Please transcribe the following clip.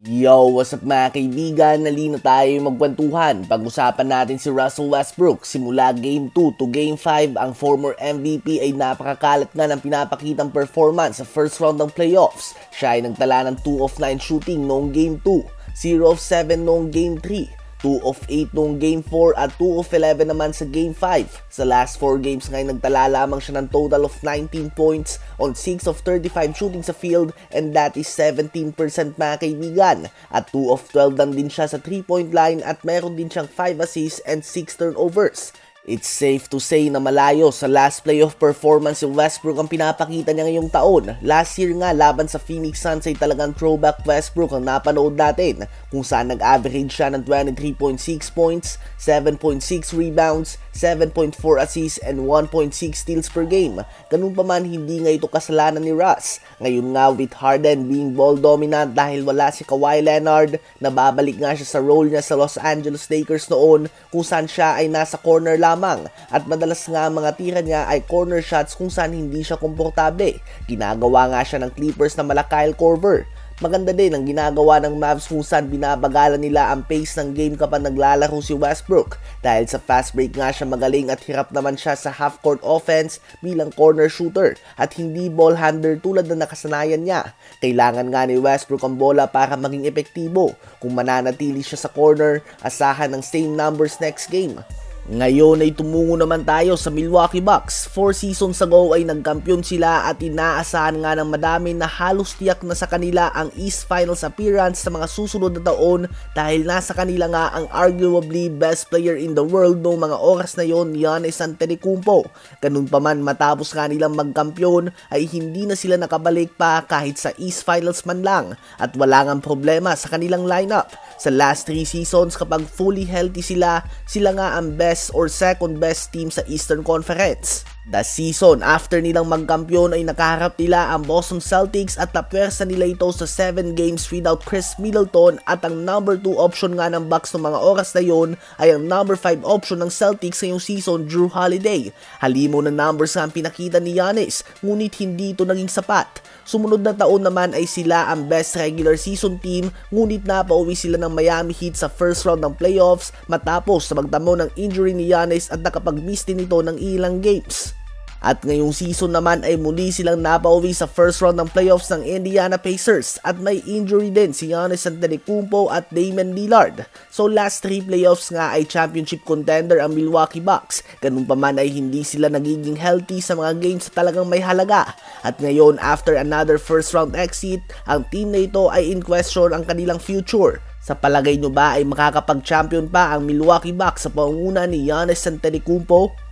Yo, what's up mga kaibigan? Nalina tayo magkwentuhan. Pag-usapan natin si Russell Westbrook. Simula Game 2 to Game 5, ang former MVP ay napakakalat nga ng pinapakitang performance sa first round ng playoffs. Siya ay nagtala ng 2 of 9 shooting noong Game 2, 0 of 7 noong Game 3, 2 of 8 noong Game 4 at 2 of 11 naman sa Game 5. Sa last 4 games ngayon nagtala lamang siya ng total of 19 points on 6 of 35 shooting sa field, and that is 17% mga kaibigan. At 2 of 12 lang din siya sa 3-point line at meron din siyang 5 assists and 6 turnovers. It's safe to say na malayo sa last playoff performance si Westbrook ang pinapakita niya ngayong taon. Last year nga laban sa Phoenix Suns ay talagang throwback Westbrook ang napanood natin, kung saan nag-average siya ng 23.6 points, 7.6 rebounds, 7.4 assists and 1.6 steals per game. Ganun pa man, hindi nga ito kasalanan ni Russ. Ngayon nga with Harden being ball dominant dahil wala si Kawhi Leonard, nababalik nga siya sa role niya sa Los Angeles Lakers noon, kung saan siya ay nasa corner lamang at madalas nga ang mga tira niya ay corner shots kung saan hindi siya komportable. Ginagawa nga siya ng Clippers na mala Kyle Korver. Maganda din ang ginagawa ng Mavs kung saan binabagalan nila ang pace ng game kapag naglalaro si Westbrook. Dahil sa fast break nga siya magaling at hirap naman siya sa half-court offense bilang corner shooter at hindi ball handler tulad na nakasanayan niya. Kailangan nga ni Westbrook ang bola para maging epektibo. Kung mananatili siya sa corner, asahan ng same numbers next game. Ngayon ay tumungo naman tayo sa Milwaukee Bucks. 4 seasons ago ay nagkampiyon sila at inaasahan nga ng madami na halos tiyak na sa kanila ang East Finals appearance sa mga susunod na taon dahil nasa kanila nga ang arguably best player in the world noong mga oras na yon, Giannis Antetokounmpo. Ganun pa man, matapos nga nilang magkampiyon ay hindi na sila nakabalik pa kahit sa East Finals man lang at wala ngang problema sa kanilang lineup. Sa last 3 seasons kapag fully healthy sila nga ang best or second best team sa Eastern Conference. The season after nilang magkampiyon ay nakaharap nila ang Boston Celtics at napwersa nila ito sa 7 games without Chris Middleton, at ang number 2 option nga ng Bucks ng mga oras na yon ay ang number 5 option ng Celtics ngayong season, Jrue Holiday. Halimo na numbers nga ang pinakita ni Giannis, ngunit hindi ito naging sapat. Sumunod na taon naman ay sila ang best regular season team, ngunit napauwi sila ng Miami Heat sa first round ng playoffs matapos sa magdamo ng injury ni Giannis at nakapag-miss din ito ng ilang games. At ngayong season naman ay muli silang napauwi sa first round ng playoffs ng Indiana Pacers at may injury din si Giannis Antetokounmpo at Damian Lillard. So last 3 playoffs nga ay championship contender ang Milwaukee Bucks. Ganun pa man ay hindi sila nagiging healthy sa mga games na talagang may halaga. At ngayon after another first round exit, ang team na ito ay in question ang kanilang future. Sa palagay nyo ba ay makakapag-champion pa ang Milwaukee Bucks sa pangunguna ni Giannis Antetokounmpo?